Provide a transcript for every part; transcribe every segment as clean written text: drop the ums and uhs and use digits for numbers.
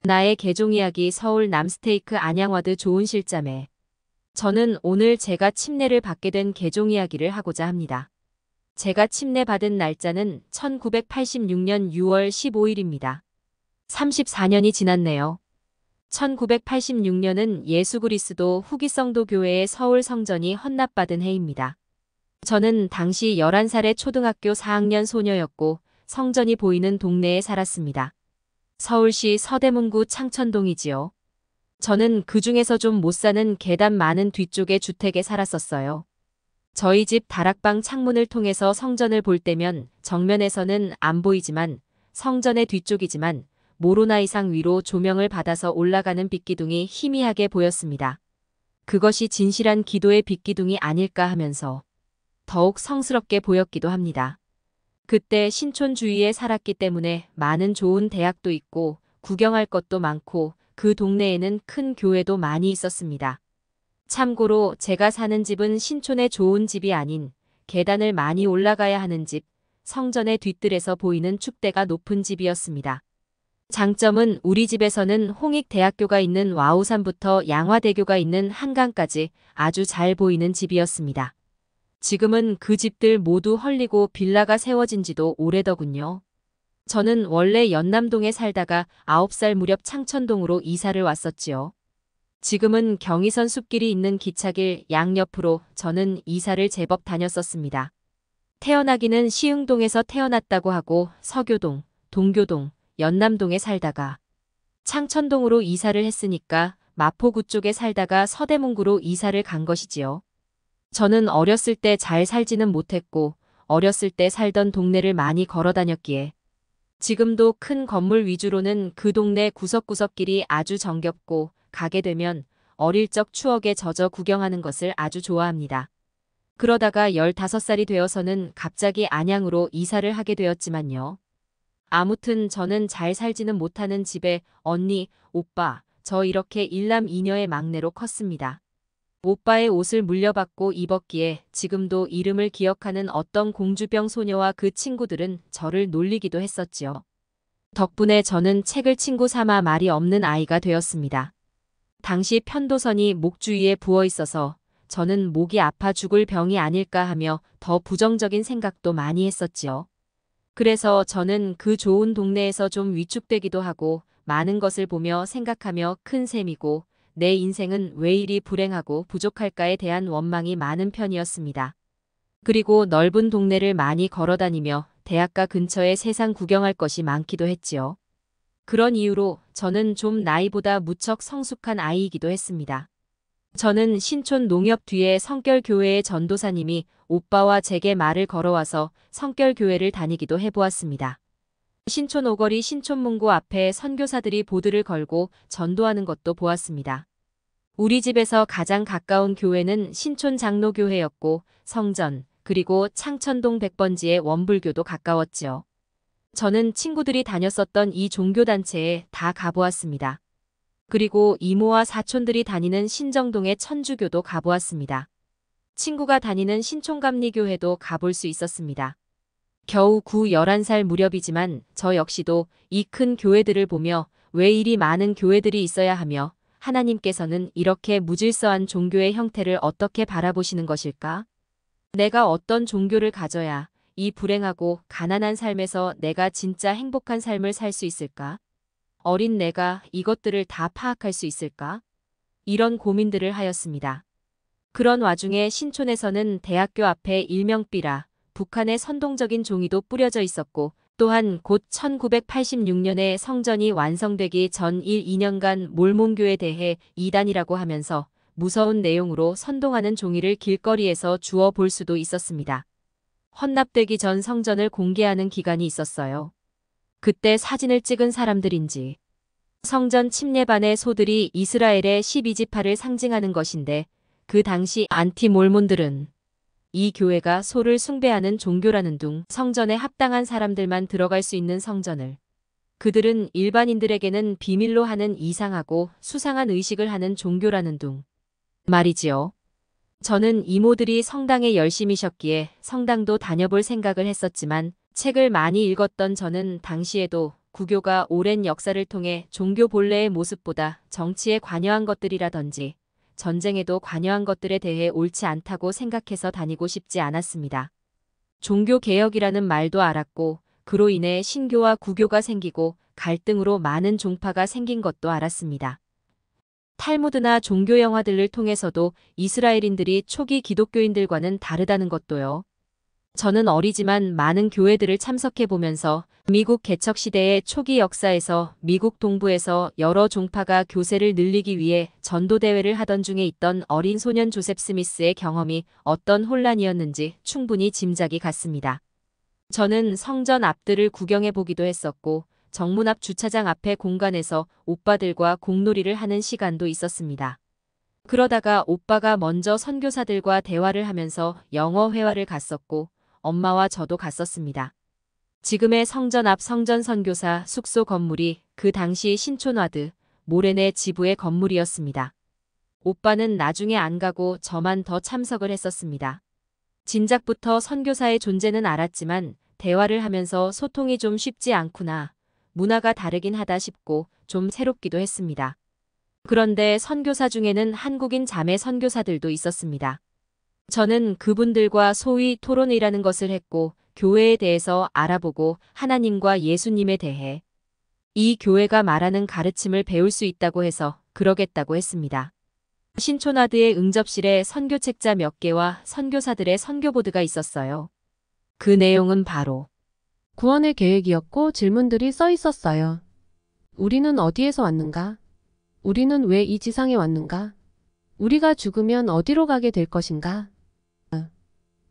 나의 개종이야기 서울 남스테이크 안양와드 좋은 실자매. 저는 오늘 제가 침례를 받게 된 개종이야기를 하고자 합니다. 제가 침례 받은 날짜는 1986년 6월 15일입니다. 34년이 지났네요. 1986년은 예수 그리스도 후기성도 교회의 서울 성전이 헌납받은 해입니다. 저는 당시 11살의 초등학교 4학년 소녀였고 성전이 보이는 동네에 살았습니다. 서울시 서대문구 창천동이지요. 저는 그 중에서 좀 못 사는 계단 많은 뒤쪽의 주택에 살았었어요. 저희 집 다락방 창문을 통해서 성전을 볼 때면 정면에서는 안 보이지만 성전의 뒤쪽이지만 모로나 이상 위로 조명을 받아서 올라가는 빛기둥이 희미하게 보였습니다. 그것이 진실한 기도의 빛기둥이 아닐까 하면서 더욱 성스럽게 보였기도 합니다. 그때 신촌 주위에 살았기 때문에 많은 좋은 대학도 있고 구경할 것도 많고 그 동네에는 큰 교회도 많이 있었습니다. 참고로 제가 사는 집은 신촌의 좋은 집이 아닌 계단을 많이 올라가야 하는 집, 성전의 뒤뜰에서 보이는 축대가 높은 집이었습니다. 장점은 우리 집에서는 홍익대학교가 있는 와우산부터 양화대교가 있는 한강까지 아주 잘 보이는 집이었습니다. 지금은 그 집들 모두 헐리고 빌라가 세워진 지도 오래더군요. 저는 원래 연남동에 살다가 9살 무렵 창천동으로 이사를 왔었지요. 지금은 경의선 숲길이 있는 기차길 양옆으로 저는 이사를 제법 다녔었습니다. 태어나기는 시흥동에서 태어났다고 하고 서교동, 동교동, 연남동에 살다가 창천동으로 이사를 했으니까 마포구 쪽에 살다가 서대문구로 이사를 간 것이지요. 저는 어렸을 때 잘 살지는 못했고 어렸을 때 살던 동네를 많이 걸어 다녔기에 지금도 큰 건물 위주로는 그 동네 구석구석길이 아주 정겹고 가게 되면 어릴 적 추억에 젖어 구경하는 것을 아주 좋아합니다. 그러다가 15살이 되어서는 갑자기 안양으로 이사를 하게 되었지만요. 아무튼 저는 잘 살지는 못하는 집에 언니, 오빠, 저 이렇게 일남 이녀의 막내로 컸습니다. 오빠의 옷을 물려받고 입었기에 지금도 이름을 기억하는 어떤 공주병 소녀와 그 친구들은 저를 놀리기도 했었지요. 덕분에 저는 책을 친구 삼아 말이 없는 아이가 되었습니다. 당시 편도선이 목 주위에 부어 있어서 저는 목이 아파 죽을 병이 아닐까 하며 더 부정적인 생각도 많이 했었지요. 그래서 저는 그 좋은 동네에서 좀 위축되기도 하고 많은 것을 보며 생각하며 큰 셈이고 내 인생은 왜 이리 불행하고 부족할까에 대한 원망이 많은 편이었습니다. 그리고 넓은 동네를 많이 걸어다니며 대학가 근처에 세상 구경할 것이 많기도 했지요. 그런 이유로 저는 좀 나이보다 무척 성숙한 아이이기도 했습니다. 저는 신촌 농협 뒤에 성결교회의 전도사님이 오빠와 제게 말을 걸어와서 성결교회를 다니기도 해보았습니다. 신촌 오거리 신촌문고 앞에 선교사들이 보드를 걸고 전도하는 것도 보았습니다. 우리 집에서 가장 가까운 교회는 신촌 장로교회였고 성전 그리고 창천동 100번지의 원불교도 가까웠지요. 저는 친구들이 다녔었던 이 종교단체에 다 가보았습니다. 그리고 이모와 사촌들이 다니는 신정동의 천주교도 가보았습니다. 친구가 다니는 신촌감리교회도 가볼 수 있었습니다. 겨우 11살 무렵이지만 저 역시도 이 큰 교회들을 보며 왜 이리 많은 교회들이 있어야 하며 하나님께서는 이렇게 무질서한 종교의 형태를 어떻게 바라보시는 것일까? 내가 어떤 종교를 가져야 이 불행하고 가난한 삶에서 내가 진짜 행복한 삶을 살 수 있을까? 어린 내가 이것들을 다 파악할 수 있을까? 이런 고민들을 하였습니다. 그런 와중에 신촌에서는 대학교 앞에 일명비라 북한의 선동적인 종이도 뿌려져 있었고 또한 곧 1986년에 성전이 완성되기 전 2년간 몰몬교에 대해 이단이라고 하면서 무서운 내용으로 선동하는 종이를 길거리에서 주워 볼 수도 있었습니다. 헌납되기 전 성전을 공개하는 기간이 있었어요. 그때 사진을 찍은 사람들인지 성전 침례반의 소들이 이스라엘의 12지파를 상징하는 것인데 그 당시 안티몰몬들은 이 교회가 소를 숭배하는 종교라는 둥 성전에 합당한 사람들만 들어갈 수 있는 성전을 그들은 일반인들에게는 비밀로 하는 이상하고 수상한 의식을 하는 종교라는 둥 말이지요. 저는 이모들이 성당에 열심히셨기에 성당도 다녀볼 생각을 했었지만 책을 많이 읽었던 저는 당시에도 구교가 오랜 역사를 통해 종교 본래의 모습보다 정치에 관여한 것들이라든지 전쟁에도 관여한 것들에 대해 옳지 않다고 생각해서 다니고 싶지 않았습니다. 종교개혁이라는 말도 알았고 그로 인해 신교와 구교가 생기고 갈등으로 많은 종파가 생긴 것도 알았습니다. 탈무드나 종교 영화들을 통해서도 이스라엘인들이 초기 기독교인들과는 다르다는 것도요. 저는 어리지만 많은 교회들을 참석해보면서 미국 개척 시대의 초기 역사에서 미국 동부에서 여러 종파가 교세를 늘리기 위해 전도대회를 하던 중에 있던 어린 소년 조셉 스미스의 경험이 어떤 혼란이었는지 충분히 짐작이 갔습니다. 저는 성전 앞들을 구경해보기도 했었고 정문 앞 주차장 앞의 공간에서 오빠들과 공놀이를 하는 시간도 있었습니다. 그러다가 오빠가 먼저 선교사들과 대화를 하면서 영어 회화를 갔었고 엄마와 저도 갔었습니다. 지금의 성전 앞 성전 선교사 숙소 건물이 그 당시 신촌와드 모레네 지부의 건물이었습니다. 오빠는 나중에 안 가고 저만 더 참석을 했었습니다. 진작부터 선교사의 존재는 알았지만 대화를 하면서 소통이 좀 쉽지 않구나. 문화가 다르긴 하다 싶고 좀 새롭기도 했습니다. 그런데 선교사 중에는 한국인 자매 선교사들도 있었습니다. 저는 그분들과 소위 토론이라는 것을 했고 교회에 대해서 알아보고 하나님과 예수님에 대해 이 교회가 말하는 가르침을 배울 수 있다고 해서 그러겠다고 했습니다. 신촌와드의 응접실에 선교책자 몇 개와 선교사들의 선교보드가 있었어요. 그 내용은 바로 구원의 계획이었고 질문들이 써 있었어요. 우리는 어디에서 왔는가? 우리는 왜 이 지상에 왔는가? 우리가 죽으면 어디로 가게 될 것인가?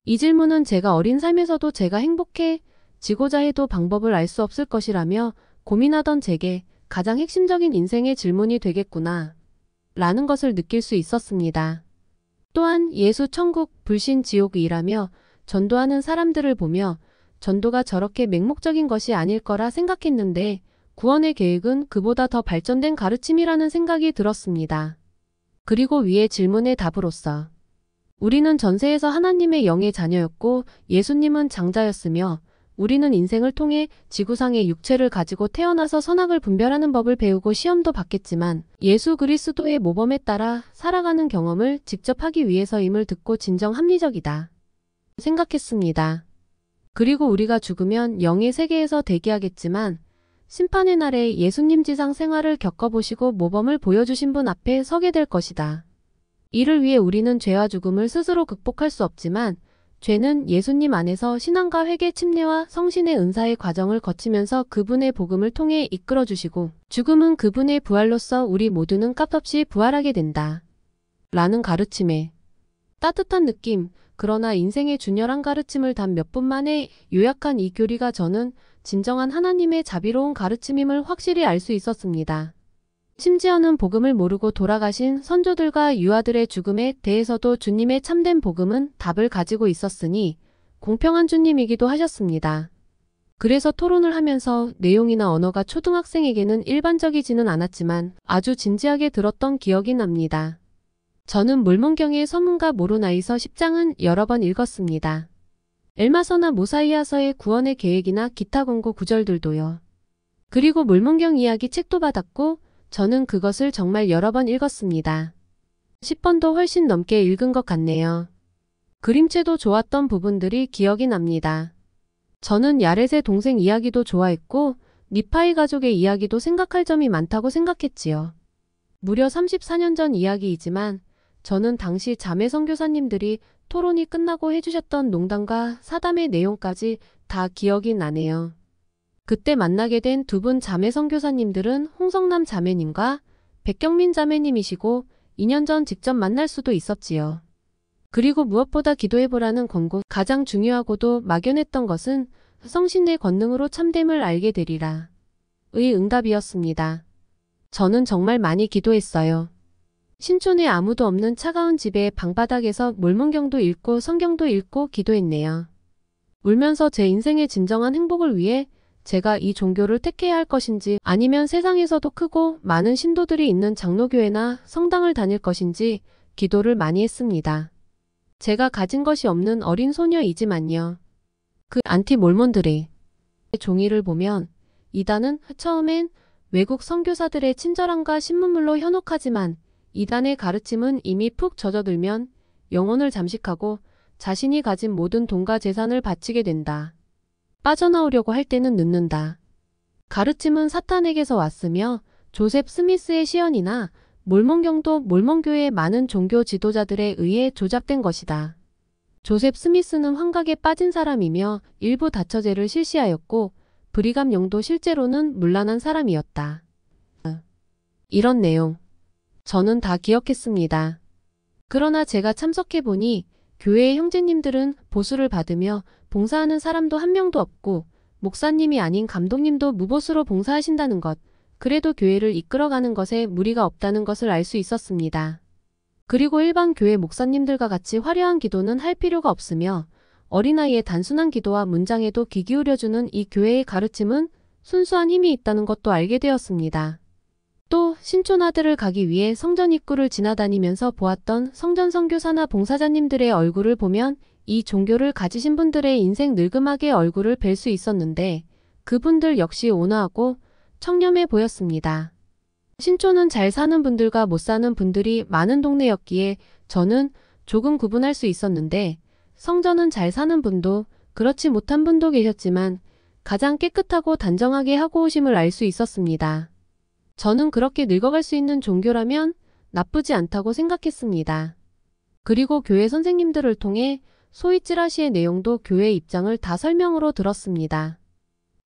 이 질문은 제가 어린 삶에서도 제가 행복해지고자 해도 방법을 알 수 없을 것이라며 고민하던 제게 가장 핵심적인 인생의 질문이 되겠구나 라는 것을 느낄 수 있었습니다. 또한 예수, 천국, 불신, 지옥이 일하며 전도하는 사람들을 보며 전도가 저렇게 맹목적인 것이 아닐 거라 생각했는데 구원의 계획은 그보다 더 발전된 가르침이라는 생각이 들었습니다. 그리고 위의 질문의 답으로서 우리는 전세에서 하나님의 영의 자녀였고 예수님은 장자였으며 우리는 인생을 통해 지구상의 육체를 가지고 태어나서 선악을 분별하는 법을 배우고 시험도 받겠지만 예수 그리스도의 모범에 따라 살아가는 경험을 직접 하기 위해서임을 듣고 진정 합리적이다 생각했습니다. 그리고 우리가 죽으면 영의 세계에서 대기하겠지만 심판의 날에 예수님 지상 생활을 겪어보시고 모범을 보여주신 분 앞에 서게 될 것이다. 이를 위해 우리는 죄와 죽음을 스스로 극복할 수 없지만 죄는 예수님 안에서 신앙과 회개, 침례와 성신의 은사의 과정을 거치면서 그분의 복음을 통해 이끌어주시고 죽음은 그분의 부활로서 우리 모두는 값없이 부활하게 된다. 라는 가르침에 따뜻한 느낌, 그러나 인생의 준열한 가르침을 단 몇 분 만에 요약한 이 교리가 저는 진정한 하나님의 자비로운 가르침임을 확실히 알 수 있었습니다. 심지어는 복음을 모르고 돌아가신 선조들과 유아들의 죽음에 대해서도 주님의 참된 복음은 답을 가지고 있었으니 공평한 주님이기도 하셨습니다. 그래서 토론을 하면서 내용이나 언어가 초등학생에게는 일반적이지는 않았지만 아주 진지하게 들었던 기억이 납니다. 저는 몰몬경의 서문과 모로나이서 10장은 여러 번 읽었습니다. 엘마서나 모사이아서의 구원의 계획이나 기타 권고 구절들도요. 그리고 몰몬경 이야기 책도 받았고 저는 그것을 정말 여러 번 읽었습니다. 10번도 훨씬 넘게 읽은 것 같네요. 그림체도 좋았던 부분들이 기억이 납니다. 저는 야렛의 동생 이야기도 좋아했고 니파이 가족의 이야기도 생각할 점이 많다고 생각했지요. 무려 34년 전 이야기이지만 저는 당시 자매 선교사님들이 토론이 끝나고 해주셨던 농담과 사담의 내용까지 다 기억이 나네요. 그때 만나게 된 두 분 자매 선교사님들은 홍성남 자매님과 백경민 자매님이시고 2년 전 직접 만날 수도 있었지요. 그리고 무엇보다 기도해보라는 권고, 가장 중요하고도 막연했던 것은 성신의 권능으로 참됨을 알게 되리라 의 응답이었습니다. 저는 정말 많이 기도했어요. 신촌에 아무도 없는 차가운 집의 방바닥에서 몰몬경도 읽고 성경도 읽고 기도했네요. 울면서 제 인생의 진정한 행복을 위해 제가 이 종교를 택해야 할 것인지 아니면 세상에서도 크고 많은 신도들이 있는 장로교회나 성당을 다닐 것인지 기도를 많이 했습니다. 제가 가진 것이 없는 어린 소녀이지만요. 그 안티 몰몬들의 종이를 보면 이단은 처음엔 외국 선교사들의 친절함과 신문물로 현혹하지만 이단의 가르침은 이미 푹 젖어들면 영혼을 잠식하고 자신이 가진 모든 돈과 재산을 바치게 된다. 빠져나오려고 할 때는 늦는다. 가르침은 사탄에게서 왔으며 조셉 스미스의 시연이나 몰몬경도 몰몬교의 많은 종교 지도자들에 의해 조작된 것이다. 조셉 스미스는 환각에 빠진 사람이며 일부 다처제를 실시하였고 브리감 영도 실제로는 문란한 사람이었다. 이런 내용 저는 다 기억했습니다. 그러나 제가 참석해보니 교회의 형제님들은 보수를 받으며 봉사하는 사람도 한 명도 없고 목사님이 아닌 감독님도 무보수로 봉사하신다는 것, 그래도 교회를 이끌어가는 것에 무리가 없다는 것을 알 수 있었습니다. 그리고 일반 교회 목사님들과 같이 화려한 기도는 할 필요가 없으며 어린아이의 단순한 기도와 문장에도 귀 기울여주는 이 교회의 가르침은 순수한 힘이 있다는 것도 알게 되었습니다. 또 신촌아들을 가기 위해 성전 입구를 지나다니면서 보았던 성전 선교사나 봉사자님들의 얼굴을 보면 이 종교를 가지신 분들의 인생 늙음하게 얼굴을 뵐 수 있었는데 그분들 역시 온화하고 청렴해 보였습니다. 신촌은 잘 사는 분들과 못 사는 분들이 많은 동네였기에 저는 조금 구분할 수 있었는데 성전은 잘 사는 분도 그렇지 못한 분도 계셨지만 가장 깨끗하고 단정하게 하고 오심을 알 수 있었습니다. 저는 그렇게 늙어갈 수 있는 종교라면 나쁘지 않다고 생각했습니다. 그리고 교회 선생님들을 통해 소위 찌라시의 내용도 교회 입장을 다 설명으로 들었습니다.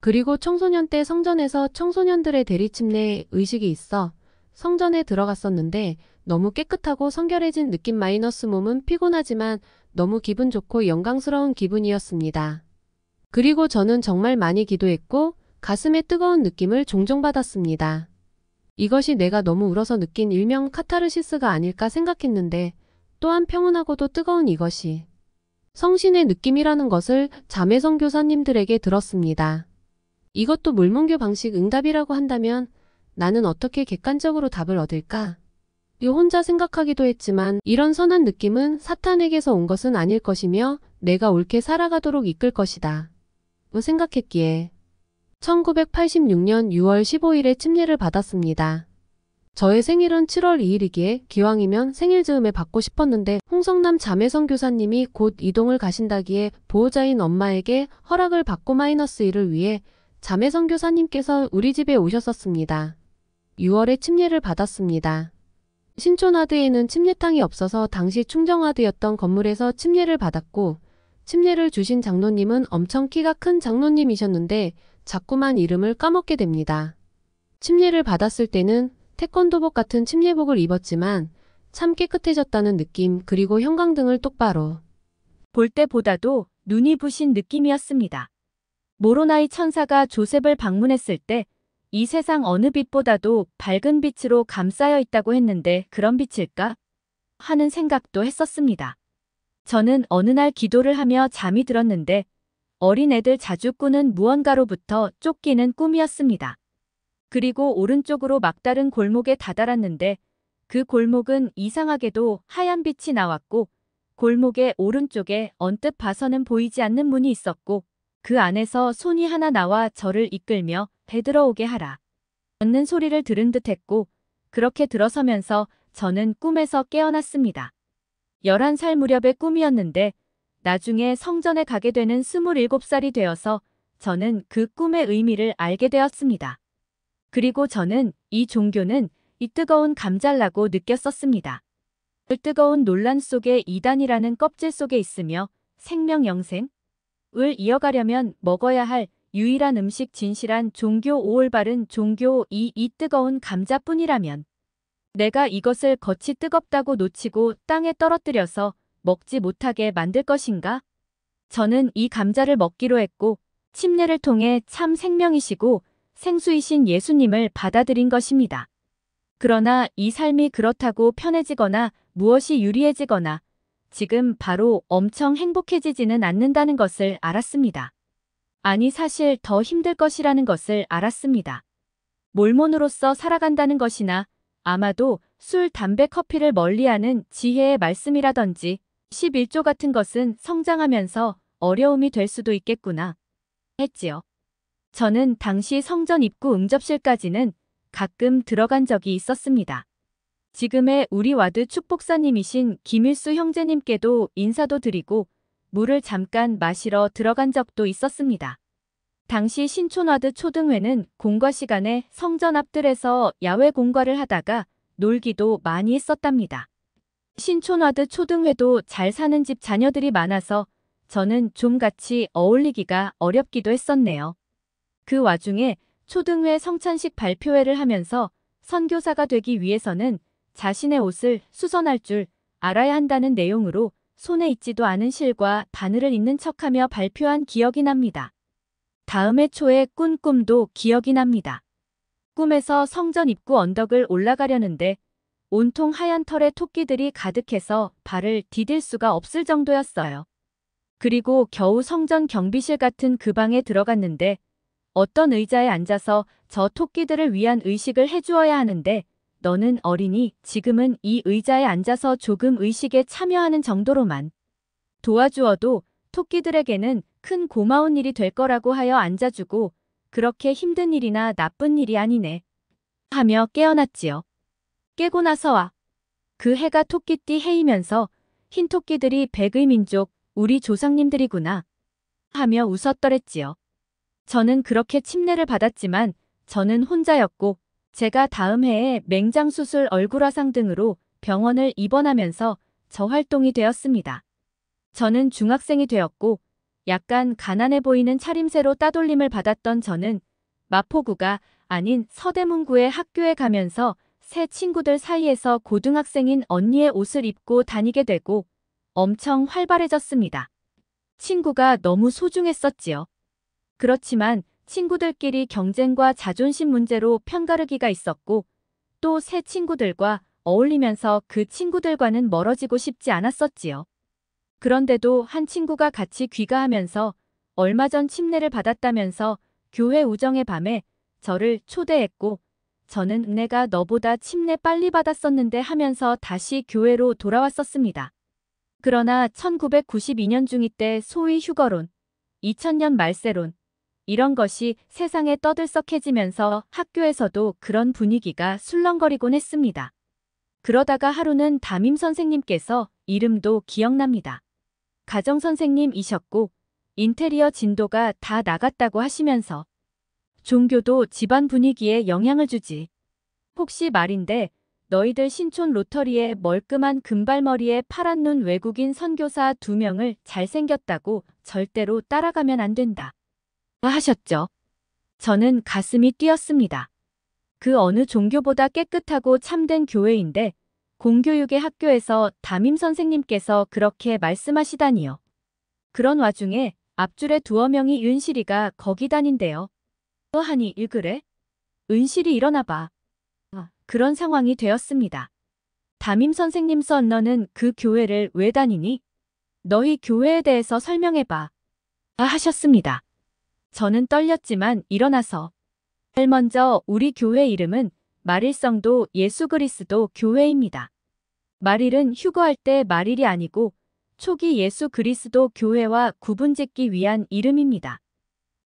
그리고 청소년 때 성전에서 청소년들의 대리침례 의식이 있어 성전에 들어갔었는데 너무 깨끗하고 성결해진 느낌 마이너스 몸은 피곤하지만 너무 기분 좋고 영광스러운 기분이었습니다. 그리고 저는 정말 많이 기도했고 가슴에 뜨거운 느낌을 종종 받았습니다. 이것이 내가 너무 울어서 느낀 일명 카타르시스가 아닐까 생각했는데 또한 평온하고도 뜨거운 이것이 성신의 느낌이라는 것을 자매 선교사님들에게 들었습니다. 이것도 몰몬교 방식 응답이라고 한다면 나는 어떻게 객관적으로 답을 얻을까? 혼자 생각하기도 했지만 이런 선한 느낌은 사탄에게서 온 것은 아닐 것이며 내가 옳게 살아가도록 이끌 것이다. 생각했기에 1986년 6월 15일에 침례를 받았습니다. 저의 생일은 7월 2일이기에 기왕이면 생일 즈음에 받고 싶었는데 홍성남 자매선교사님이 곧 이동을 가신다기에 보호자인 엄마에게 허락을 받고 -1을 위해 자매선교사님께서 우리 집에 오셨었습니다. 6월에 침례를 받았습니다. 신촌아드에는 침례탕이 없어서 당시 충정아드였던 건물에서 침례를 받았고 침례를 주신 장로님은 엄청 키가 큰 장로님이셨는데 자꾸만 이름을 까먹게 됩니다. 침례를 받았을 때는 태권도복 같은 침례복을 입었지만 참 깨끗해졌다는 느낌 그리고 형광등을 똑바로 볼 때보다도 눈이 부신 느낌이었습니다. 모로나이 천사가 조셉을 방문했을 때 이 세상 어느 빛보다도 밝은 빛으로 감싸여 있다고 했는데 그런 빛일까? 하는 생각도 했었습니다. 저는 어느 날 기도를 하며 잠이 들었는데 어린애들 자주 꾸는 무언가로부터 쫓기는 꿈이었습니다. 그리고 오른쪽으로 막다른 골목에 다다랐는데 그 골목은 이상하게도 하얀 빛이 나왔고 골목의 오른쪽에 언뜻 봐서는 보이지 않는 문이 있었고 그 안에서 손이 하나 나와 저를 이끌며 배 들어오게 하라. 는 소리를 들은 듯 했고 그렇게 들어서면서 저는 꿈에서 깨어났습니다. 11살 무렵의 꿈이었는데 나중에 성전에 가게 되는 27살이 되어서 저는 그 꿈의 의미를 알게 되었습니다. 그리고 저는 이 종교는 이 뜨거운 감잘라고 느꼈었습니다. 그 뜨거운 논란 속에 이단이라는 껍질 속에 있으며 생명 영생을 이어가려면 먹어야 할 유일한 음식 진실한 종교 올바른 종교 이 뜨거운 감자뿐이라면 내가 이것을 겉이 뜨겁다고 놓치고 땅에 떨어뜨려서 먹지 못하게 만들 것인가? 저는 이 감자를 먹기로 했고 침례를 통해 참 생명이시고 생수이신 예수님을 받아들인 것입니다. 그러나 이 삶이 그렇다고 편해지거나 무엇이 유리해지거나 지금 바로 엄청 행복해지지는 않는다는 것을 알았습니다. 아니 사실 더 힘들 것이라는 것을 알았습니다. 몰몬으로서 살아간다는 것이나 아마도 술, 담배, 커피를 멀리하는 지혜의 말씀이라든지 11조 같은 것은 성장하면서 어려움이 될 수도 있겠구나 했지요. 저는 당시 성전 입구 응접실까지는 가끔 들어간 적이 있었습니다. 지금의 우리 와드 축복사님이신 김일수 형제님께도 인사도 드리고 물을 잠깐 마시러 들어간 적도 있었습니다. 당시 신촌와드 초등회는 공과 시간에 성전 앞들에서 야외 공과를 하다가 놀기도 많이 했었답니다. 신촌와드 초등회도 잘 사는 집 자녀들이 많아서 저는 좀 같이 어울리기가 어렵기도 했었네요. 그 와중에 초등회 성찬식 발표회를 하면서 선교사가 되기 위해서는 자신의 옷을 수선할 줄 알아야 한다는 내용으로 손에 있지도 않은 실과 바늘을 잇는 척하며 발표한 기억이 납니다. 다음 해 초에 꾼 꿈도 기억이 납니다. 꿈에서 성전 입구 언덕을 올라가려는데 온통 하얀 털에 토끼들이 가득해서 발을 디딜 수가 없을 정도였어요. 그리고 겨우 성전 경비실 같은 그 방에 들어갔는데 어떤 의자에 앉아서 저 토끼들을 위한 의식을 해주어야 하는데 너는 어리니 지금은 이 의자에 앉아서 조금 의식에 참여하는 정도로만 도와주어도 토끼들에게는 큰 고마운 일이 될 거라고 하여 앉아주고 그렇게 힘든 일이나 나쁜 일이 아니네 하며 깨어났지요. 깨고 나서와 그 해가 토끼띠 해이면서 흰 토끼들이 백의 민족 우리 조상님들이구나 하며 웃었더랬지요. 저는 그렇게 침례를 받았지만 저는 혼자였고 제가 다음 해에 맹장수술 얼굴화상 등으로 병원을 입원하면서 저활동이 되었습니다. 저는 중학생이 되었고 약간 가난해 보이는 차림새로 따돌림을 받았던 저는 마포구가 아닌 서대문구의 학교에 가면서 새 친구들 사이에서 고등학생인 언니의 옷을 입고 다니게 되고 엄청 활발해졌습니다. 친구가 너무 소중했었지요. 그렇지만 친구들끼리 경쟁과 자존심 문제로 편가르기가 있었고 또 새 친구들과 어울리면서 그 친구들과는 멀어지고 싶지 않았었지요. 그런데도 한 친구가 같이 귀가하면서 얼마 전 침례를 받았다면서 교회 우정의 밤에 저를 초대했고 저는 내가 너보다 침례 빨리 받았었는데 하면서 다시 교회로 돌아왔었습니다. 그러나 1992년 중2 때 소위 휴거론, 2000년 말세론, 이런 것이 세상에 떠들썩해지면서 학교에서도 그런 분위기가 술렁거리곤 했습니다. 그러다가 하루는 담임 선생님께서 이름도 기억납니다. 가정선생님이셨고 인테리어 진도가 다 나갔다고 하시면서 종교도 집안 분위기에 영향을 주지. 혹시 말인데 너희들 신촌 로터리에 멀끔한 금발머리에 파란 눈 외국인 선교사 2명을 잘생겼다고 절대로 따라가면 안 된다. 하셨죠. 저는 가슴이 뛰었습니다. 그 어느 종교보다 깨끗하고 참된 교회인데 공교육의 학교에서 담임 선생님께서 그렇게 말씀하시다니요. 그런 와중에 앞줄에 두어 명이 은실이가 거기 다닌대요. 하니 그래? 은실이 일어나 봐. 그런 상황이 되었습니다. 담임 선생님 너는 그 교회를 왜 다니니? 너희 교회에 대해서 설명해 봐. 하셨습니다. 저는 떨렸지만 일어나서 먼저 우리 교회 이름은 마릴성도 예수 그리스도 교회입니다. 마릴은 휴거할 때 마릴이 아니고 초기 예수 그리스도 교회와 구분짓기 위한 이름입니다.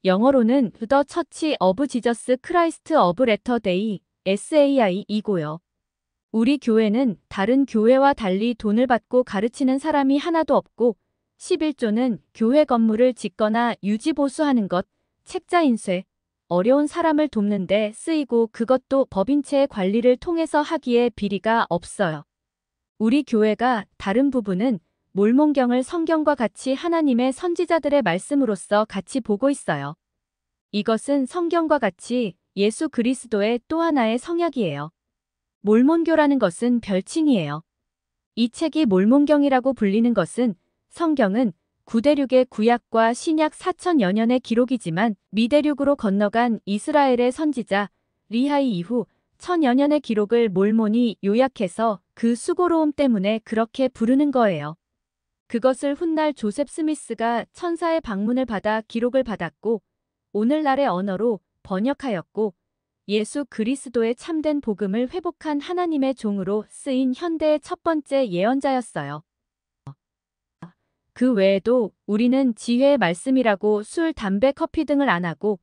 영어로는 The Church of Jesus Christ of Latter-day SAI이고요. 우리 교회는 다른 교회와 달리 돈을 받고 가르치는 사람이 하나도 없고 11조는 교회 건물을 짓거나 유지 보수하는 것, 책자 인쇄, 어려운 사람을 돕는 데 쓰이고 그것도 법인체의 관리를 통해서 하기에 비리가 없어요. 우리 교회가 다른 부분은 몰몬경을 성경과 같이 하나님의 선지자들의 말씀으로서 같이 보고 있어요. 이것은 성경과 같이 예수 그리스도의 또 하나의 성약이에요. 몰몬교라는 것은 별칭이에요. 이 책이 몰몬경이라고 불리는 것은 성경은 구대륙의 구약과 신약 4000여 년의 기록이지만 미대륙으로 건너간 이스라엘의 선지자 리하이 이후 1000여 년의 기록을 몰몬이 요약해서 그 수고로움 때문에 그렇게 부르는 거예요. 그것을 훗날 조셉 스미스가 천사의 방문을 받아 기록을 받았고 오늘날의 언어로 번역하였고 예수 그리스도의 참된 복음을 회복한 하나님의 종으로 쓰인 현대의 첫 번째 예언자였어요. 그 외에도 우리는 지혜의 말씀이라고 술, 담배, 커피 등을 안 하고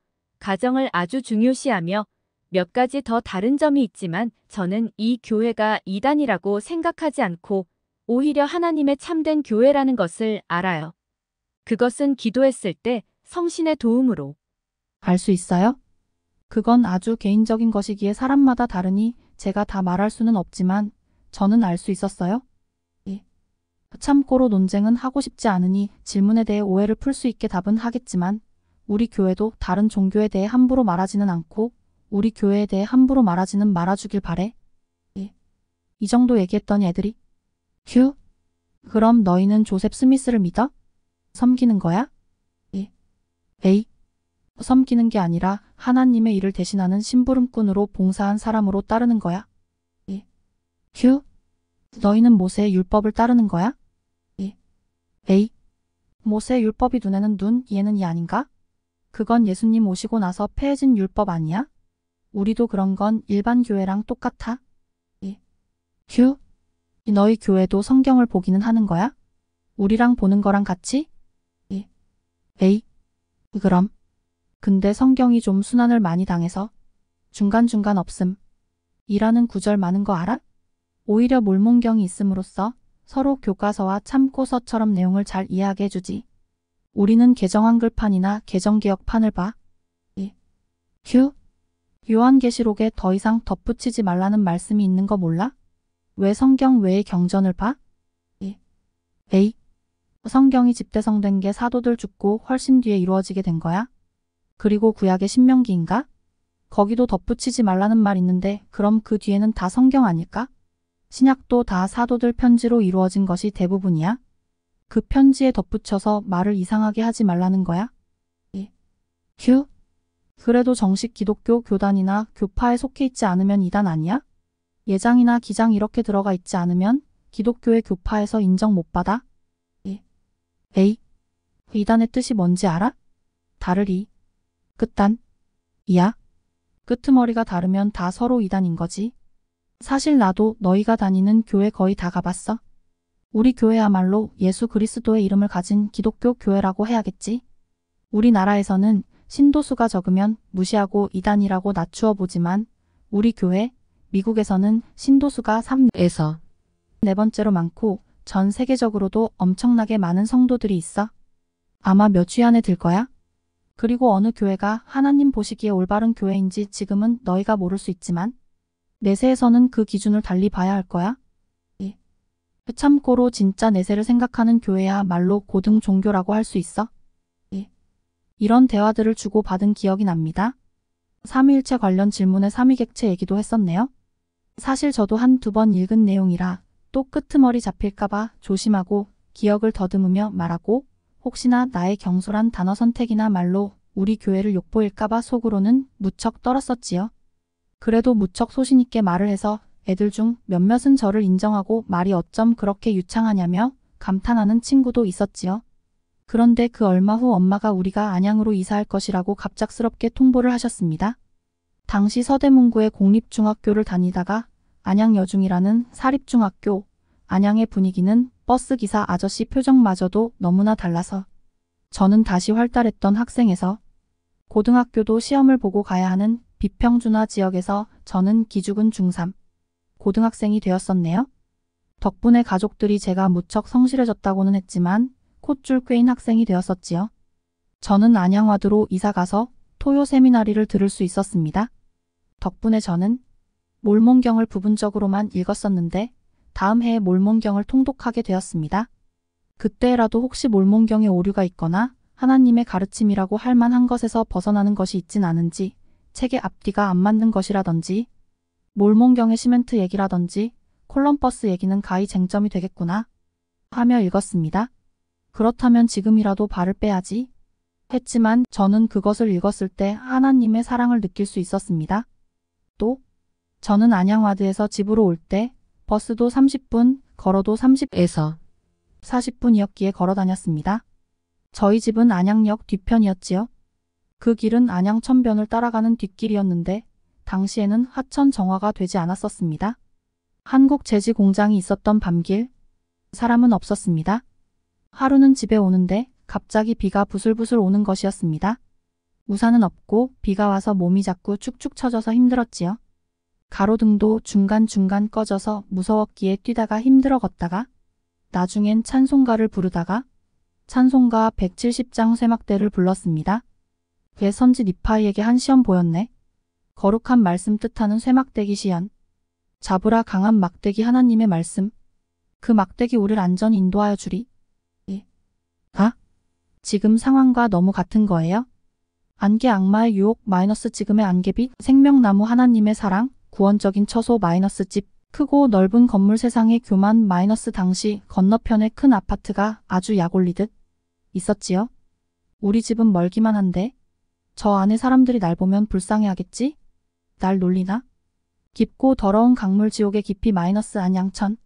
가정을 아주 중요시하며 몇 가지 더 다른 점이 있지만 저는 이 교회가 이단이라고 생각하지 않고 오히려 하나님의 참된 교회라는 것을 알아요. 그것은 기도했을 때 성신의 도움으로. 알 수 있어요? 그건 아주 개인적인 것이기에 사람마다 다르니 제가 다 말할 수는 없지만 저는 알 수 있었어요. 예. 참고로 논쟁은 하고 싶지 않으니 질문에 대해 오해를 풀 수 있게 답은 하겠지만 우리 교회도 다른 종교에 대해 함부로 말하지는 않고 우리 교회에 대해 함부로 말하지는 말아주길 바래. 예. 이 정도 얘기했더니 애들이 휴? 그럼 너희는 조셉 스미스를 믿어? 섬기는 거야? 예. 에이. 섬기는 게 아니라 하나님의 일을 대신하는 심부름꾼으로 봉사한 사람으로 따르는 거야. 예. 휴? 너희는 모세의 율법을 따르는 거야? 예. 에이. 모세의 율법이 눈에는 눈, 이에는 이 아닌가? 그건 예수님 오시고 나서 폐해진 율법 아니야? 우리도 그런 건 일반 교회랑 똑같아. 예. 휴? 너희 교회도 성경을 보기는 하는 거야? 우리랑 보는 거랑 같이? 예. 에이. 그럼. 근데 성경이 좀 순환을 많이 당해서 중간중간 없음. 이라는 구절 많은 거 알아? 오히려 몰몬경이 있음으로써 서로 교과서와 참고서처럼 내용을 잘 이해하게 해주지. 우리는 개정 한글판이나 개정개혁판을 봐. 예. 휴? 요한계시록에 더 이상 덧붙이지 말라는 말씀이 있는 거 몰라? 왜 성경 외의 경전을 봐? 예. 에이. 성경이 집대성된 게 사도들 죽고 훨씬 뒤에 이루어지게 된 거야? 그리고 구약의 신명기인가? 거기도 덧붙이지 말라는 말 있는데 그럼 그 뒤에는 다 성경 아닐까? 신약도 다 사도들 편지로 이루어진 것이 대부분이야? 그 편지에 덧붙여서 말을 이상하게 하지 말라는 거야? 예. 휴? 그래도 정식 기독교 교단이나 교파에 속해 있지 않으면 이단 아니야? 예장이나 기장 이렇게 들어가 있지 않으면 기독교의 교파에서 인정 못 받아? 예. 에이. 이단의 뜻이 뭔지 알아? 다르리. 끝단. 이야. 끄트머리가 다르면 다 서로 이단인 거지. 사실 나도 너희가 다니는 교회 거의 다 가봤어. 우리 교회야말로 예수 그리스도의 이름을 가진 기독교 교회라고 해야겠지. 우리나라에서는 신도수가 적으면 무시하고 이단이라고 낮추어 보지만 우리 교회, 미국에서는 신도수가 3에서 4번째로 많고 전 세계적으로도 엄청나게 많은 성도들이 있어. 아마 몇 주 안에 들 거야? 그리고 어느 교회가 하나님 보시기에 올바른 교회인지 지금은 너희가 모를 수 있지만 내세에서는 그 기준을 달리 봐야 할 거야. 예. 참고로 진짜 내세를 생각하는 교회야말로 고등 종교라고 할 수 있어. 예. 이런 대화들을 주고받은 기억이 납니다. 삼위일체 관련 질문에 삼위객체 얘기도 했었네요. 사실 저도 한두 번 읽은 내용이라 또 끄트머리 잡힐까봐 조심하고 기억을 더듬으며 말하고 혹시나 나의 경솔한 단어 선택이나 말로 우리 교회를 욕보일까봐 속으로는 무척 떨었었지요. 그래도 무척 소신있게 말을 해서 애들 중 몇몇은 저를 인정하고 말이 어쩜 그렇게 유창하냐며 감탄하는 친구도 있었지요. 그런데 그 얼마 후 엄마가 우리가 안양으로 이사할 것이라고 갑작스럽게 통보를 하셨습니다. 당시 서대문구의 공립중학교를 다니다가 안양여중이라는 사립중학교, 안양의 분위기는 버스기사 아저씨 표정마저도 너무나 달라서 저는 다시 활달했던 학생에서 고등학교도 시험을 보고 가야 하는 비평준화 지역에서 저는 기죽은 중3 고등학생이 되었었네요. 덕분에 가족들이 제가 무척 성실해졌다고는 했지만 콧줄 꿰인 학생이 되었었지요. 저는 안양와드로 이사가서 토요 세미나리를 들을 수 있었습니다. 덕분에 저는 몰몬경을 부분적으로만 읽었었는데 다음 해에 몰몬경을 통독하게 되었습니다. 그때라도 혹시 몰몬경에 오류가 있거나 하나님의 가르침이라고 할 만한 것에서 벗어나는 것이 있진 않은지, 책의 앞뒤가 안 맞는 것이라든지, 몰몬경의 시멘트 얘기라든지 콜럼버스 얘기는 가히 쟁점이 되겠구나 하며 읽었습니다. 그렇다면 지금이라도 발을 빼야지 했지만 저는 그것을 읽었을 때 하나님의 사랑을 느낄 수 있었습니다. 또 저는 안양와드에서 집으로 올 때 버스도 30분, 걸어도 30에서 40분이었기에 걸어 다녔습니다. 저희 집은 안양역 뒤편이었지요. 그 길은 안양 천변을 따라가는 뒷길이었는데 당시에는 하천 정화가 되지 않았었습니다. 한국 제지 공장이 있었던 밤길, 사람은 없었습니다. 하루는 집에 오는데 갑자기 비가 부슬부슬 오는 것이었습니다. 우산은 없고 비가 와서 몸이 자꾸 축축 처져서 힘들었지요. 가로등도 중간중간 꺼져서 무서웠기에 뛰다가 힘들어 걷다가 나중엔 찬송가를 부르다가 찬송가 170장 쇠막대를 불렀습니다. 왜 선지 니파이에게 한 시험 보였네. 거룩한 말씀 뜻하는 쇠막대기 시연. 잡으라 강한 막대기 하나님의 말씀. 그 막대기 우리를 안전히 인도하여 주리. 지금 상황과 너무 같은 거예요? 안개 악마의 유혹 마이너스 지금의 안개빛 생명나무 하나님의 사랑 구원적인 처소 마이너스 집 크고 넓은 건물 세상의 교만 마이너스 당시 건너편에 큰 아파트가 아주 약올리듯 있었지요. 우리 집은 멀기만 한데 저 안에 사람들이 날 보면 불쌍해하겠지? 날 놀리나? 깊고 더러운 강물 지옥의 깊이 마이너스 안양천.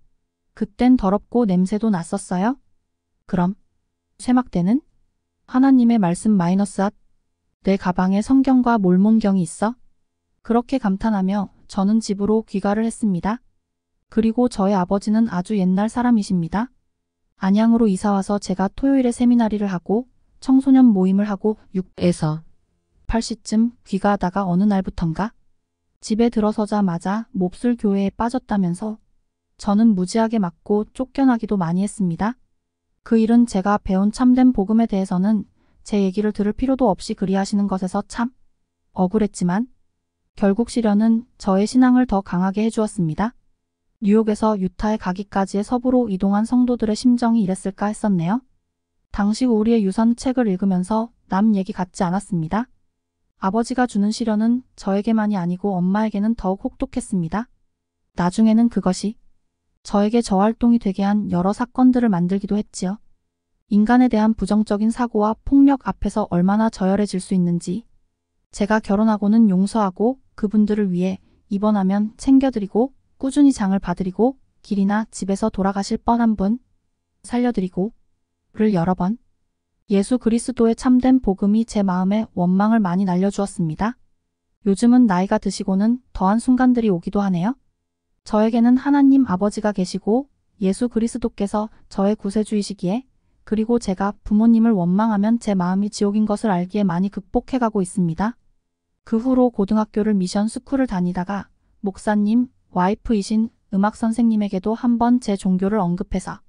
그땐 더럽고 냄새도 났었어요. 그럼 쇠막대는? 하나님의 말씀 마이너스 앗. 내 가방에 성경과 몰몬경이 있어? 그렇게 감탄하며 저는 집으로 귀가를 했습니다. 그리고 저의 아버지는 아주 옛날 사람이십니다. 안양으로 이사와서 제가 토요일에 세미나리를 하고 청소년 모임을 하고 6에서 8시쯤 귀가하다가 어느 날부턴가 집에 들어서자마자 몹쓸 교회에 빠졌다면서 저는 무지하게 맞고 쫓겨나기도 많이 했습니다. 그 일은 제가 배운 참된 복음에 대해서는 제 얘기를 들을 필요도 없이 그리하시는 것에서 참 억울했지만 결국 시련은 저의 신앙을 더 강하게 해주었습니다. 뉴욕에서 유타에 가기까지의 서부로 이동한 성도들의 심정이 이랬을까 했었네요. 당시 우리의 유선 책을 읽으면서 남 얘기 같지 않았습니다. 아버지가 주는 시련은 저에게만이 아니고 엄마에게는 더욱 혹독했습니다. 나중에는 그것이 저에게 저활동이 되게 한 여러 사건들을 만들기도 했지요. 인간에 대한 부정적인 사고와 폭력 앞에서 얼마나 저열해질 수 있는지 제가 결혼하고는 용서하고 그분들을 위해 입원하면 챙겨드리고 꾸준히 장을 봐드리고 길이나 집에서 돌아가실 뻔한 분 살려드리고 를 여러 번 예수 그리스도의 참된 복음이 제 마음에 원망을 많이 날려주었습니다. 요즘은 나이가 드시고는 더한 순간들이 오기도 하네요. 저에게는 하나님 아버지가 계시고 예수 그리스도께서 저의 구세주이시기에 그리고 제가 부모님을 원망하면 제 마음이 지옥인 것을 알기에 많이 극복해가고 있습니다. 그 후로 고등학교를 미션 스쿨을 다니다가 목사님, 와이프이신 음악 선생님에게도 한번 제 종교를 언급해서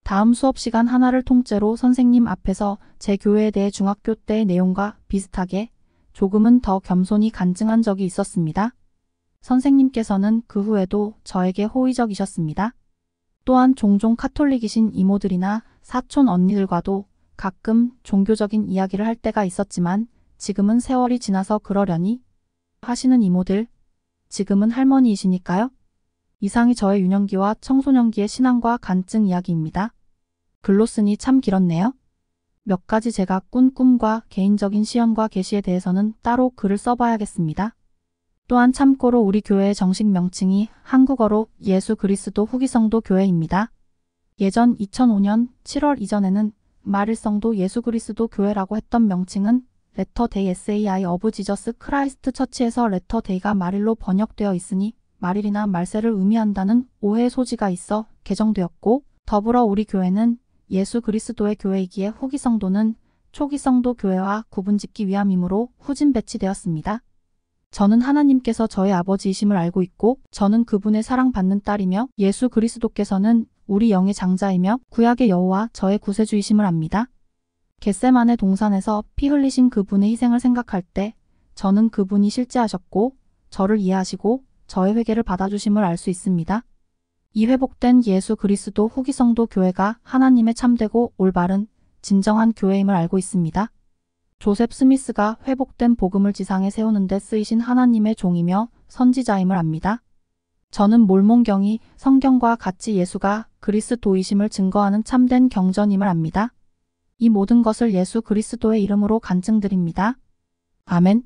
다음 수업 시간 하나를 통째로 선생님 앞에서 제 교회에 대해 중학교 때의 내용과 비슷하게 조금은 더 겸손히 간증한 적이 있었습니다. 선생님께서는 그 후에도 저에게 호의적이셨습니다. 또한 종종 카톨릭이신 이모들이나 사촌 언니들과도 가끔 종교적인 이야기를 할 때가 있었지만 지금은 세월이 지나서 그러려니 하시는 이모들, 지금은 할머니이시니까요. 이상이 저의 유년기와 청소년기의 신앙과 간증 이야기입니다. 글로 쓰니 참 길었네요. 몇 가지 제가 꾼 꿈과 개인적인 시연과 계시에 대해서는 따로 글을 써봐야겠습니다. 또한 참고로 우리 교회의 정식 명칭이 한국어로 예수 그리스도 후기성도 교회입니다. 예전 2005년 7월 이전에는 말일성도 예수 그리스도 교회라고 했던 명칭은 레터데이 SAI 어브 지저스 크라이스트 처치에서 레터데이가 말일로 번역되어 있으니 말일이나 말세를 의미한다는 오해의 소지가 있어 개정되었고 더불어 우리 교회는 예수 그리스도의 교회이기에 후기성도는 초기성도 교회와 구분짓기 위함이므로 후진 배치되었습니다. 저는 하나님께서 저의 아버지이심을 알고 있고 저는 그분의 사랑받는 딸이며 예수 그리스도께서는 우리 영의 장자이며 구약의 여호와 저의 구세주이심을 압니다. 겟세마네 동산에서 피 흘리신 그분의 희생을 생각할 때 저는 그분이 실제하셨고 저를 이해하시고 저의 회개를 받아주심을 알 수 있습니다. 이 회복된 예수 그리스도 후기성도 교회가 하나님의 참되고 올바른 진정한 교회임을 알고 있습니다. 조셉 스미스가 회복된 복음을 지상에 세우는 데 쓰이신 하나님의 종이며 선지자임을 압니다. 저는 몰몬경이 성경과 같이 예수가 그리스도이심을 증거하는 참된 경전임을 압니다. 이 모든 것을 예수 그리스도의 이름으로 간증드립니다. 아멘.